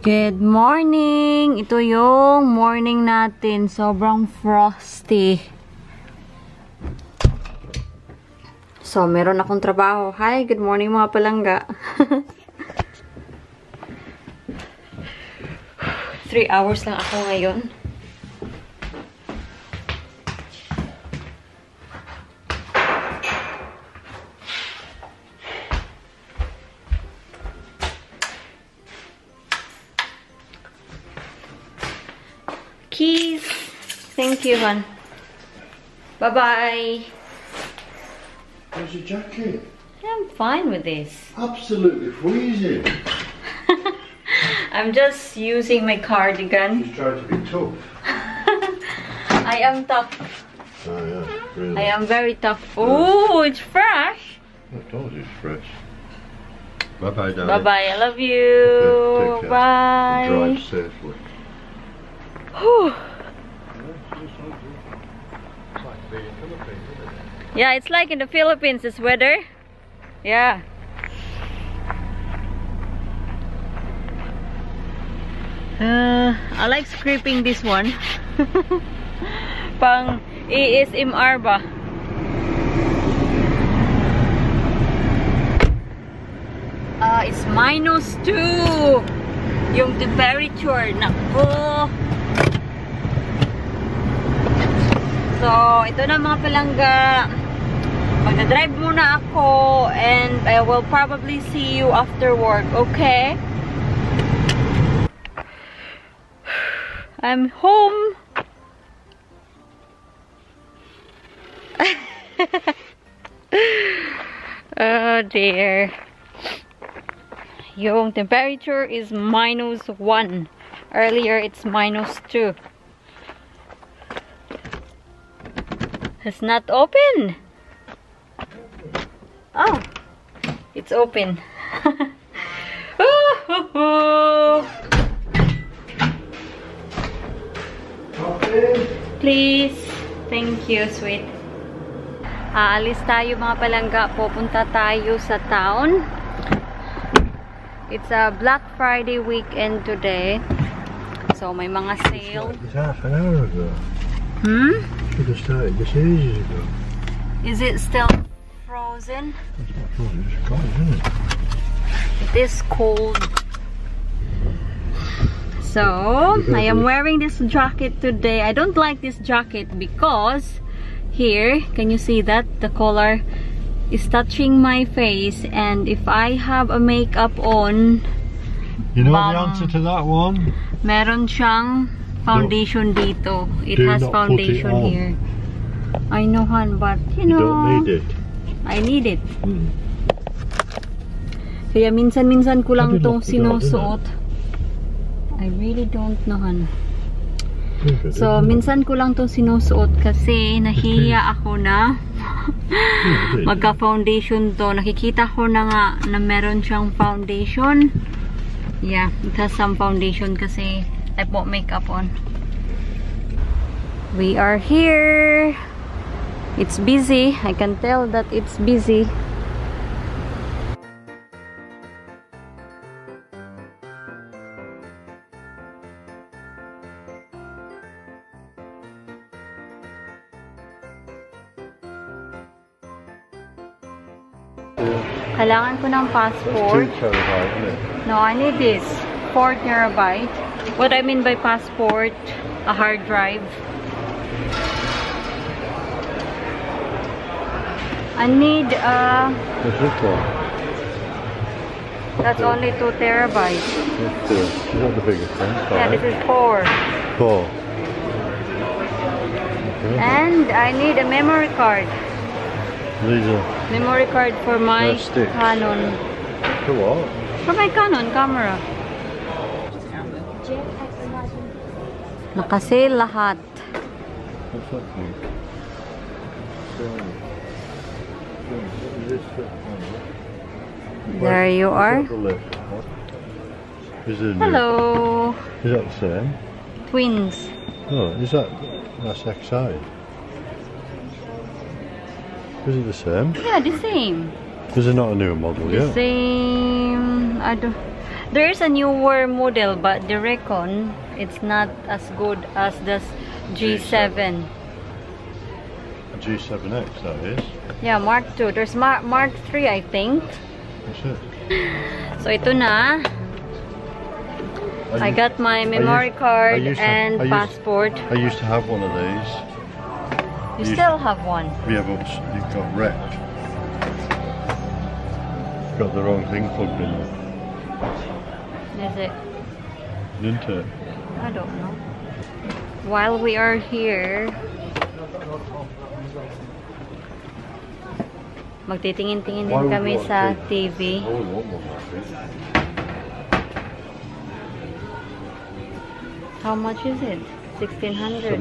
Good morning! Ito yung morning natin. Sobrang frosty. So, meron akong trabaho. Hi, good morning mga palangga. 3 hours lang ako ngayon. Keys. Thank you, hon. Bye-bye. How's your jacket? I'm fine with this. Absolutely freezing. I'm just using my cardigan. Just trying to be tough. I am tough. Oh yeah, really. I am very tough. Oh, it's fresh. I told you it's fresh. Bye-bye, darling. Bye-bye. I love you. Take care. Bye. Drive safely. Whew. Yeah, it's like in the Philippines, this weather. Yeah. I like scraping this one. Pang ASMR ba? It's -2 yung temperature. Nako. So, ito na mga palangga. Magna-drive muna ako and I will probably see you after work, okay? I'm home. Oh dear. Yung temperature is -1. Earlier it's -2. It's not open. Oh, it's open. Please. Thank you, sweet. Aalis tayo mga palangga. Pupunta tayo sa town. It's a Black Friday weekend today. So, may mga sale. It's half an hour ago. Should have started this ages ago. Is it still frozen? It's cold, isn't it? It is cold. So, I am wearing this jacket today. I don't like this jacket because here, can you see that? The collar is touching my face, and if I have a makeup on, you know the answer to that one? Meron siyang foundation dito. It has foundation here. I know, hon, but you know, don't need it. I need it. Kaya minsan-minsan ko lang tong sinusuot. I really don't know, hon. So, minsan ko lang tong sinusuot kasi nahihiya ako na magka-foundation to. Nakikita ko na nga na meron siyang foundation. Yeah, it has some foundation kasi I put makeup on. We are here. It's busy. I can tell that it's busy. Kailangan ko ng passport. 2 terabyte, isn't it? No, I need this. 4 terabyte. What I mean by passport, a hard drive. I need What's this one? that's only 2 terabytes. That's 2. Is that the biggest one? Yeah, this is 4. 4. Okay. And I need a memory card. These are Memory card for my sticks. Canon. for what? For my Canon camera. Nakasale lahat. What's that thing? There you are. Is it Hello. Is that the same? Twins. Oh, that's XI. Is it the same? Yeah, the same. Is it not a new model The yet? same. I don't. There's a newer model, but the Recon, it's not as good as the G7. G7X, that is. Yeah, Mark II. There's Mark III, I think. That's it. So ito na. I got my memory card and passport. I used to have one of these. You still have one? Yeah, but it got wrecked. Got the wrong thing plugged in there. Is it? Didn't it? I don't know. While we are here, magtitingin-tingin din kami sa TV. Oh, we want one, How much is it? 1600.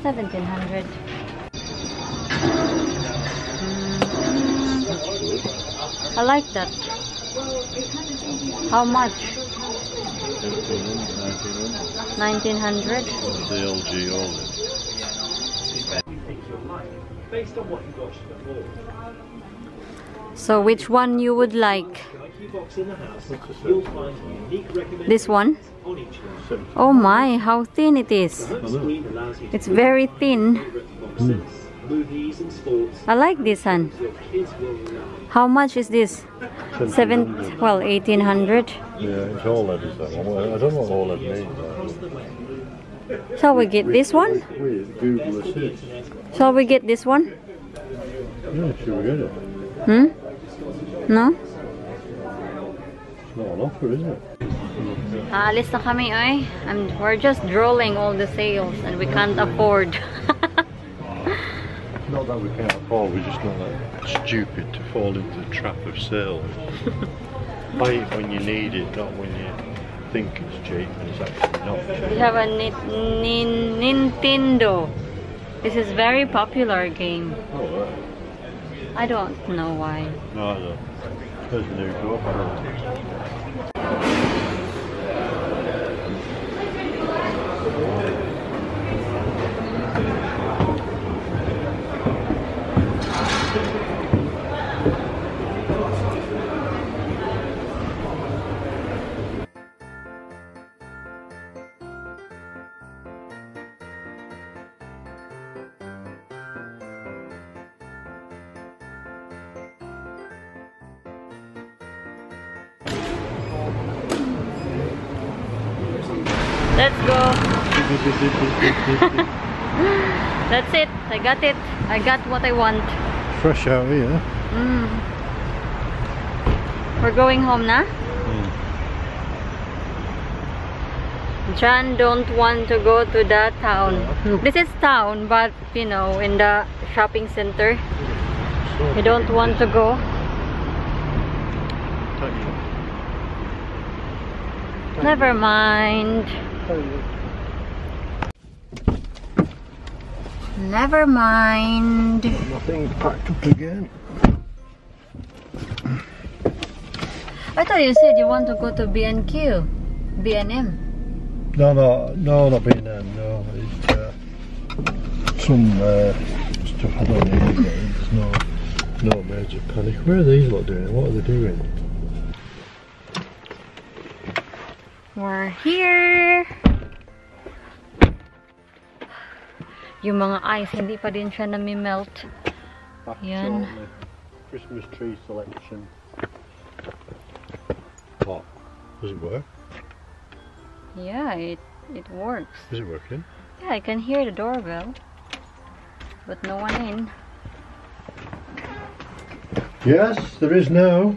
1700. I like that. How much? 1900. The LG OLED. Based on what you watched before. So which one you would like? This one? Oh my, how thin it is. It's very thin. I like this one. How much is this? 1800. Yeah, it's OLED, is that one? I don't know what OLED means. Shall we get this one? Google Assist. Shall we get this one? Yeah, should we get it? Hmm? No? It's not an offer, is it? Alis na kami, oy. We're just drooling all the sales and we can't afford. Not that we can't afford, we're just not that stupid to fall into the trap of sales. Buy it when you need it, not when you think it's cheap and it's actually not cheap. We have a Nintendo. This is very popular game. Oh, right. I don't know why. No, I don't. There's a new GoPro. Let's go. That's it. I got it. I got what I want. Fresh out here. We're going home na? John don't want to go to the town. This is town, but you know, in the shopping center. He don't want to go. Never mind. Never mind. Nothing packed up again. I thought you said you want to go to B&Q. B&M. No, not B&M, no. It's some stuff I don't need. There's no major panic. Where are these lot doing? What are they doing? We're here. Yung mga ice, hindi pa din siya nami-melt. Yan. Christmas tree selection. What? Does it work? Yeah, it works. Is it working? Yeah, I can hear the doorbell. But no one in. Yes, there is now.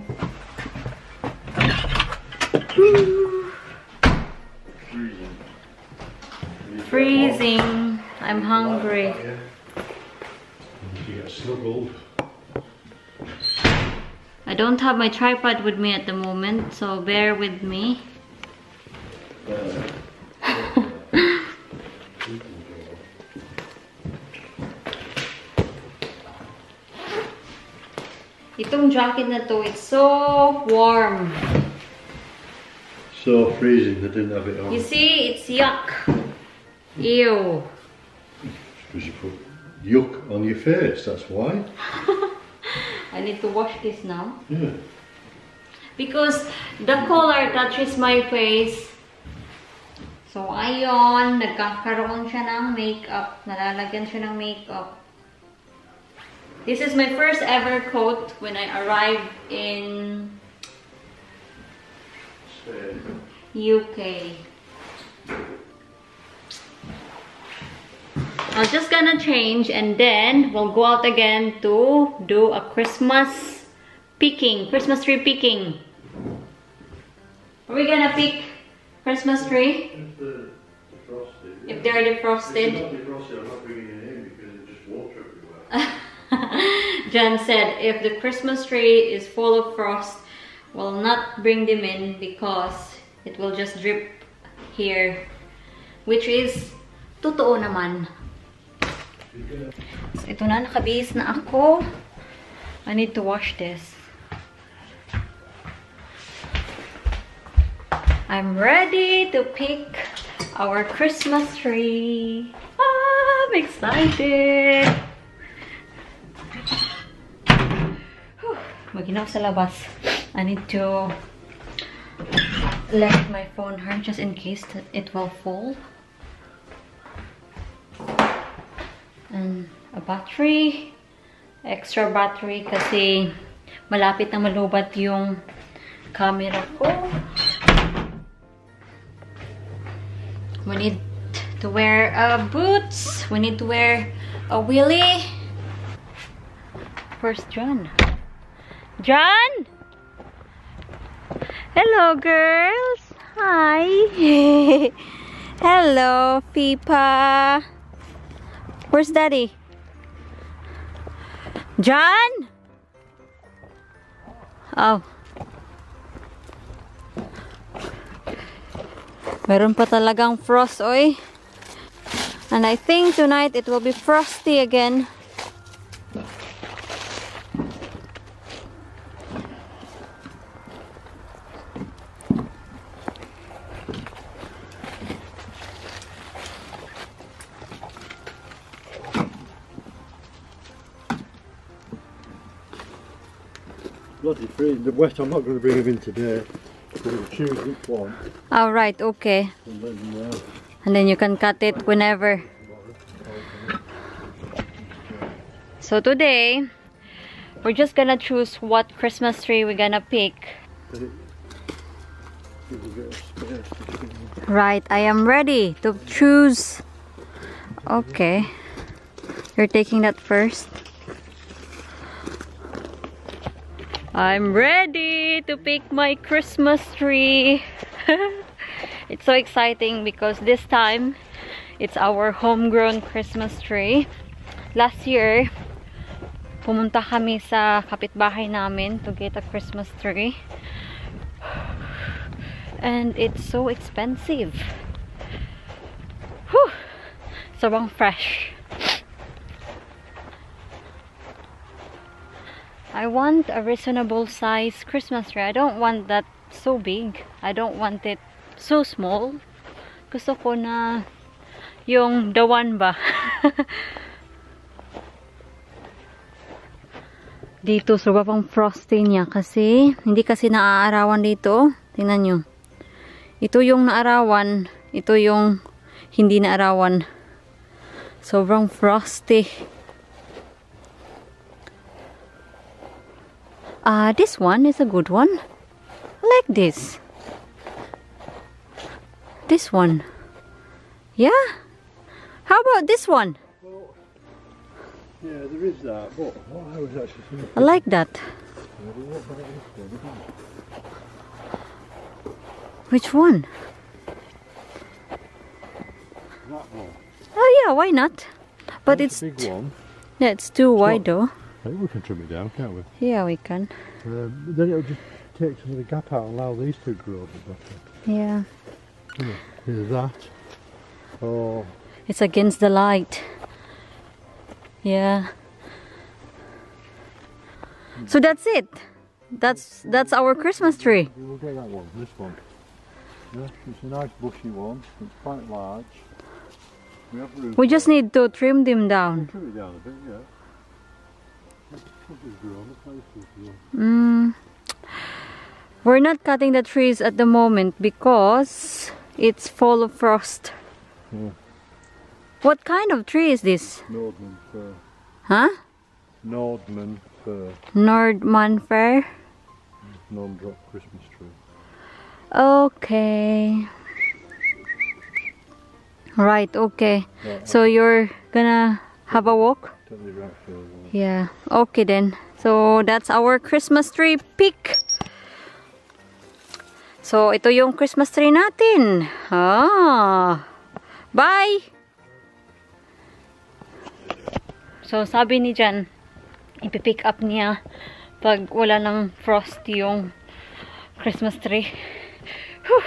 Freezing. I'm hungry. You get snuggled. I don't have my tripod with me at the moment, so bear with me. Itong jacket na to, it's so warm. So freezing, they didn't have it on. You see, it's yuck. Ew. Because you put yuck on your face, that's why. I need to wash this now. Yeah. because the color touches my face. So, ayun, nagkakaroon siya ng makeup. Nalalagyan siya ng makeup. This is my first ever coat when I arrived in UK. I'm just gonna change and then we'll go out again to do a Christmas tree picking. Are we gonna pick Christmas tree? If they're defrosted. If they're not defrosted, I'm not bringing it in because it just water everywhere. Jan said if the Christmas tree is full of frost, we'll not bring them in because it will just drip here. Which is totoo naman. So, ito na, nakabihis na ako. I need to wash this. I'm ready to pick our Christmas tree. I'm excited. Maginaw sa labas. I need to let my phone hurt just in case that it will fall. And a battery. Extra battery kasi malapit na malubat yung camera ko. We need to wear boots. We need to wear a wheelie. Where's John? John? Hello, girls. Hi. Hello, Pipa. Where's Daddy? John? Oh. Meron pa talagang frost, oy. And I think tonight it will be frosty again. Bloody free. The wet, I'm not going to bring them in today. We'll choose which one. All right, okay. And then you can cut it whenever. So today, we're just gonna choose what Christmas tree we're gonna pick. Right, I am ready to choose. Okay. You're taking that first. I'm ready to pick my Christmas tree. It's so exciting because this time it's our homegrown Christmas tree. Last year, pumunta kami sa kapitbahay namin to get a Christmas tree. And it's so expensive. Whew! Sobrang fresh. I want a reasonable size Christmas tree. I don't want that so big. I don't want it so small. Gusto ko na yung dawan ba. Dito sobrang frosty niya kasi hindi kasi naaarawan dito. Tingnan nyo. Ito yung naarawan. Ito yung hindi naarawan. Sobrang frosty. This one is a good one. I like this. This one. Yeah? How about this one? Well, yeah, there is that, but what I was actually thinking... I like that. Which one? That one. Oh yeah, why not? But That's it's... a big one. Yeah, it's too wide though. I think we can trim it down, can't we? Yeah, we can. Then it'll just take some of the gap out and allow these to grow a bit better. Yeah. Here's that. Oh. It's against the light. Yeah. So that's it. That's our Christmas tree. We'll get that one, this one. Yeah, it's a nice bushy one. It's quite large. We just need to trim them down. Trim it down a bit, yeah. We're not cutting the trees at the moment because it's full of frost. Yeah. What kind of tree is this? Nordman fir. Huh? Nordman fir. Nordman fir? Non-drop Christmas tree. Okay. Right, okay. Right, So you're gonna have a walk? totally right for Yeah. Okay then. So that's our Christmas tree pick. So ito yung Christmas tree natin. Ah. Bye! So sabi ni Jan, ipipick up niya pag wala ng frost yung Christmas tree. Whew.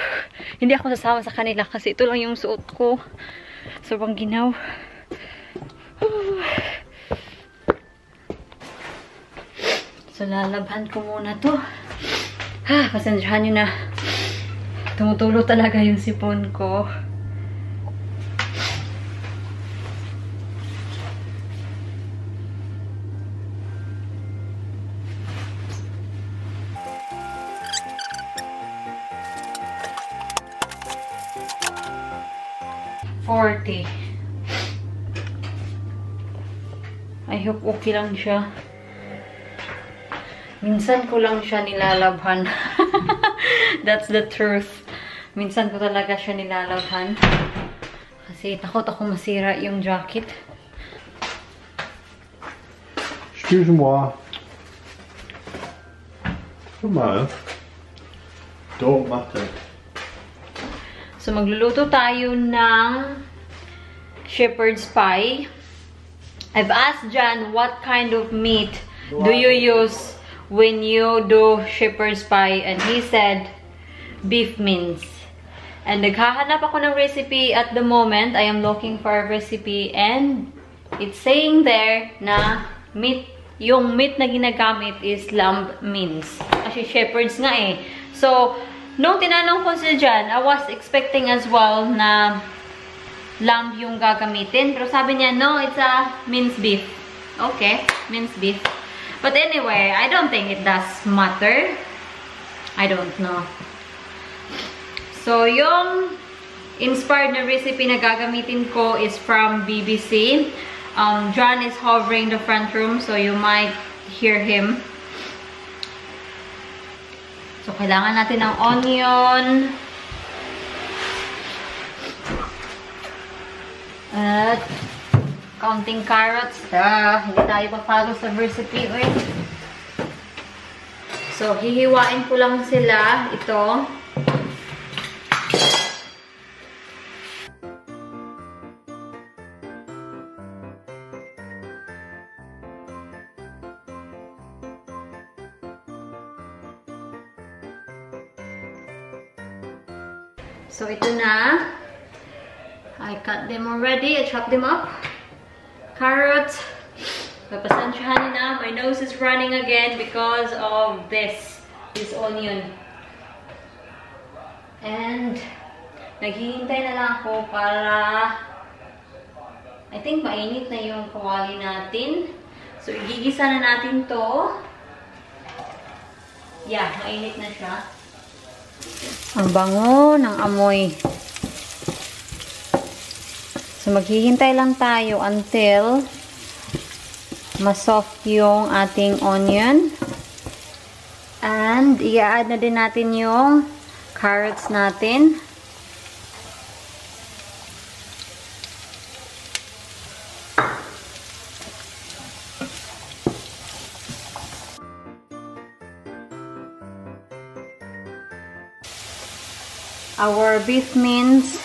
Hindi ako sasama sa kanila kasi ito lang yung suot ko. Sobrang ginaw. Whew. So lalabhan ko muna to. Pasensyahan nyo na. Tumutulo talaga yung sipon ko. $40. I hope okay lang siya. Minsan ko lang siya nilalabhan. That's the truth. Minsan ko talaga siya nilalabhan. Kasi takot ako masira yung jacket. Excuse-moi. Come on. Don't matter. So, magluluto tayo ng shepherd's pie. I've asked Jan what kind of meat do you use when you do shepherd's pie, and he said beef mince. And naghahanap ako ng recipe at the moment. I am looking for a recipe, and it's saying there na meat, yung meat na ginagamit is lamb mince. Kasi shepherd's nga eh. So, nung tinanong ko si Jan, I was expecting as well na lamb yung gagamitin. Pero sabi niya, no, it's a minced beef. Okay, minced beef. But anyway, I don't think it does matter. I don't know. So, yung inspired na recipe na gagamitin ko is from BBC. John is hovering the front room, so you might hear him. So, kailangan natin ng onion. At counting carrots. Hindi tayo pa-follow sa recipe. Wait. So, hihiwain ko lang sila. Ito. So, ito na. I cut them already. I chopped them up. Carrots. Papasensyahan na. My nose is running again because of this onion. And, naghihintay na lang ako para I think mainit na yung kawali natin. So, igigisa na natin to. Yeah, mainit na siya. Ang bango ng amoy. So, maghihintay lang tayo until ma-soft yung ating onion. And, i-add na din natin yung carrots natin. Our beef mince.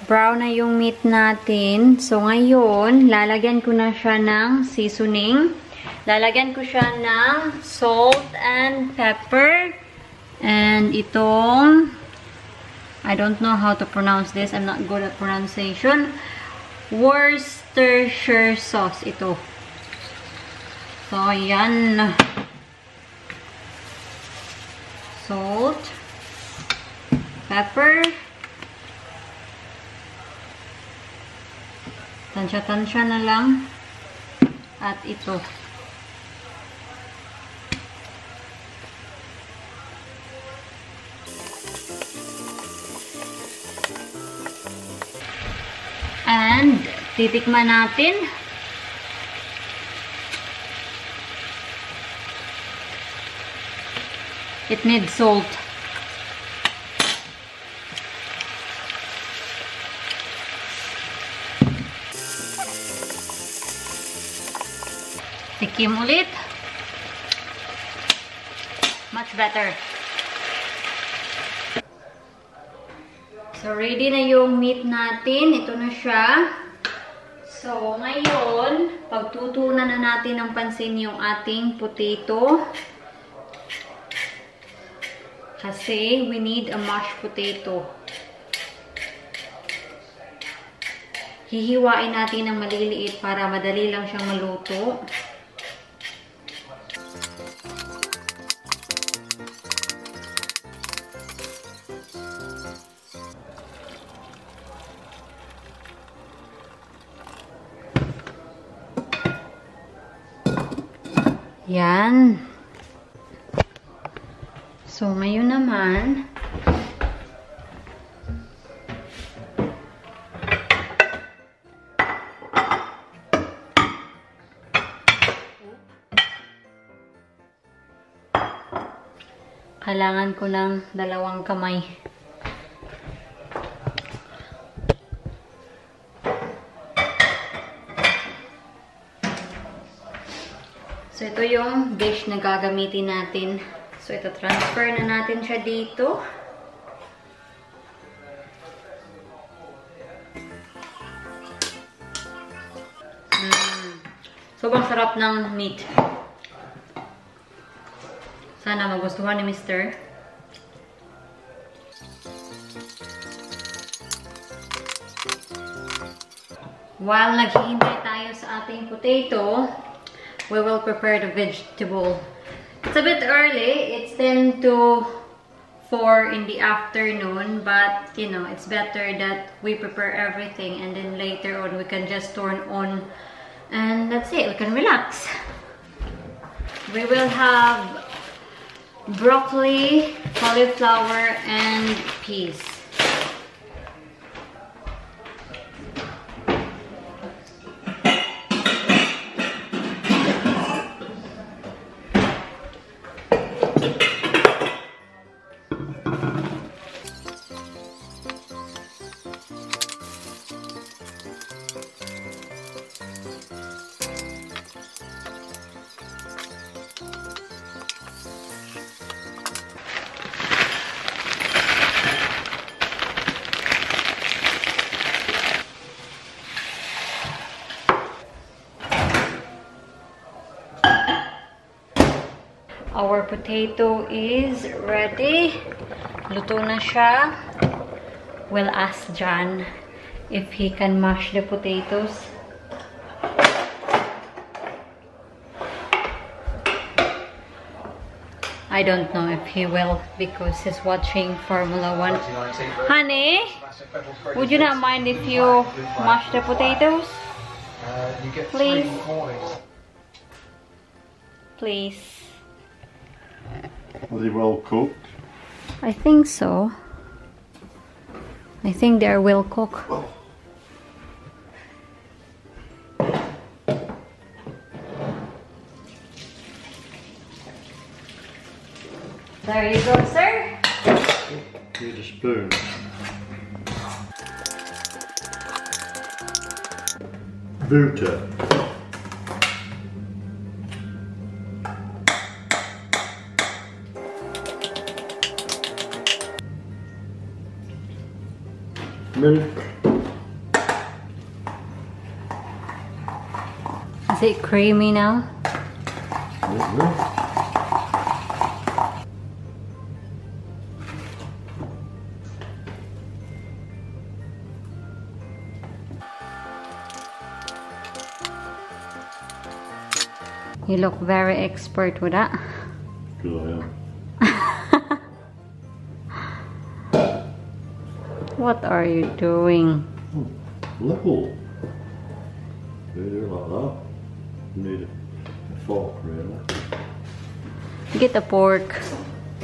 Brown na yung meat natin. So, ngayon, lalagyan ko na siya ng seasoning. Lalagyan ko siya ng salt and pepper. And itong, I don't know how to pronounce this. I'm not good at pronunciation. Worcestershire sauce. Ito. So, ayan. salt, pepper, tansya-tansya na lang, at ito. And titikman natin. It needs salt. Tikim ulit. Much better. So, ready na yung meat natin. Ito na siya. So, ngayon, pagtutunan na natin ng pansin yung ating potato. Kasi, we need a mashed potato. Hihiwain natin ng maliliit para madali lang siyang maluto. Yan. So, ngayon naman, kailangan ko ng 2 kamay. So, ito yung dish na gagamitin natin. So, ito, transfer na natin siya dito. Sobrang sarap ng meat. Sana magustuhan ni Mr. While naghihintay tayo sa ating potato, we will prepare the vegetable. It's a bit early. It's 10 to 4 in the afternoon, but you know, it's better that we prepare everything and then later on we can just turn on and that's it. We can relax. We will have broccoli, cauliflower, and peas. Our potato is ready. Luto na siya. We'll ask John if he can mash the potatoes. I don't know if he will because he's watching Formula 1. Honey, would you not mind if you mash the potatoes? Please. Please. Are they well cooked? I think so. I think they're well cooked. There you go, sir. Need a spoon. Butter. Milk. Is it creamy now? You look very expert with that. Good I am. What are you doing? Level. Do like that. You need a fork, really. Get a fork.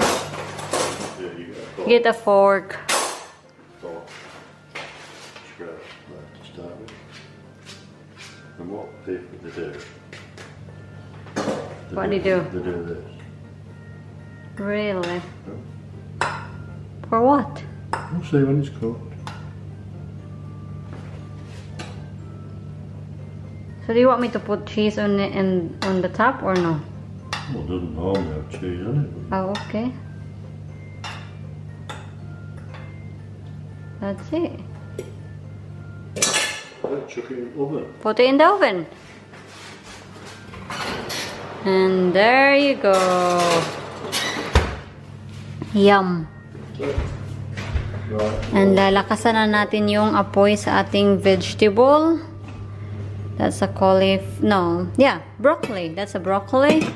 Yeah, you got a fork. Get a fork. Fork. Scratch that to start with. And what people they do? What do you do? They do this. Really? Yeah. For what? We'll see when it's cooked. So do you want me to put cheese on the top or no? Well, it doesn't normally have cheese on it. Oh, okay. That's it. Chuck it in the oven. Put it in the oven. And there you go. Yum. Right. And lalakasan na natin yung apoy sa ating vegetable. That's a broccoli. That's a broccoli.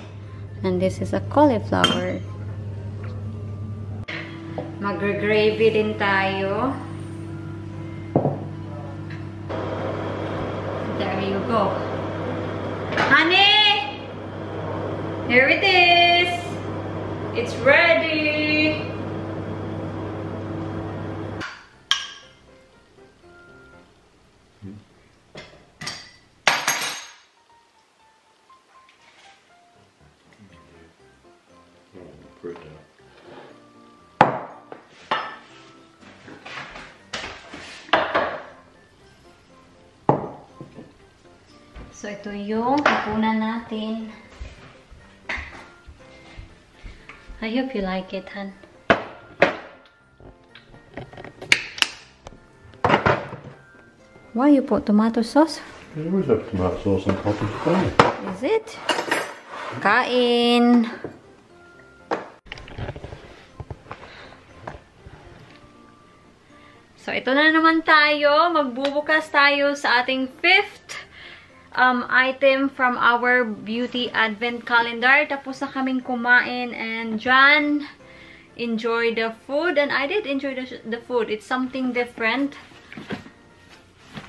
And this is a cauliflower. Magre-gravy din tayo. There you go. Honey! Here it is! It's ready! Put it down. So, ito yung hapunan natin. I hope you like it, Han. Why you put tomato sauce? You always have tomato sauce on top of spaghetti. Is it? Kain! So, ito na naman tayo. Magbubukas tayo sa ating 5th item from our beauty advent calendar. Tapos na kaming kumain and John enjoyed the food and I did enjoy the food. It's something different.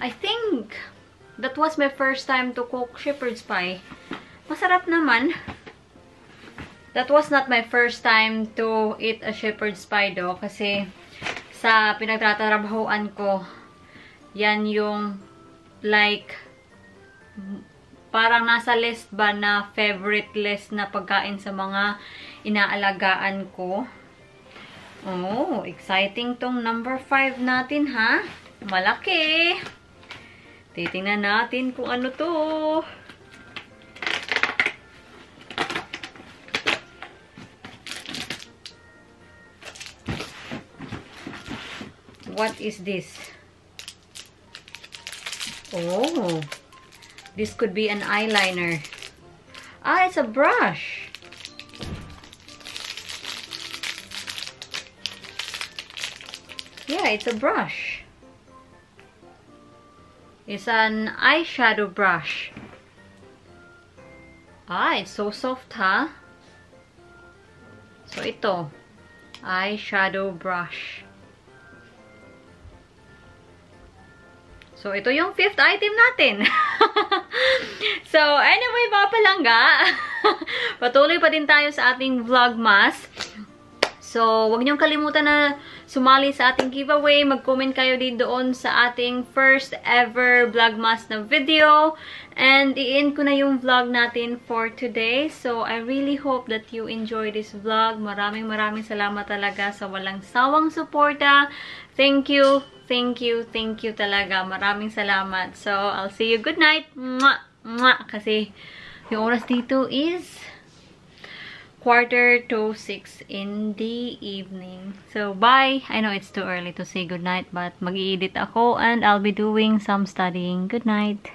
I think that was my first time to cook shepherd's pie. Masarap naman. That was not my first time to eat a shepherd's pie though kasi sa pinagtatrabahuan ko, yan yung like parang nasa list ba na favorite list na pagkain sa mga inaalagaan ko. Oh, exciting tong number 5 natin ha. Malaki. Titingnan natin kung ano to. What is this? Oh, this could be an eyeliner. Ah, it's a brush. Yeah, it's a brush. It's an eyeshadow brush. Ah, it's so soft, huh? So, ito. Eyeshadow brush. So, ito yung 5th item natin. So, anyway, mga palangga, patuloy pa din tayo sa ating vlogmas. So, huwag niyong kalimutan na sumali sa ating giveaway. Mag-comment kayo din doon sa ating first ever vlogmas na video. And, i-end ko na yung vlog natin for today. So, I really hope that you enjoy this vlog. Maraming salamat talaga sa walang sawang suporta. Thank you. Thank you talaga. Maraming salamat. So, I'll see you. Good night. Mwah! Mwah! Kasi, yung oras dito is 5:45 in the evening. So, bye! I know it's too early to say good night, but mag-i-edit ako and I'll be doing some studying. Good night!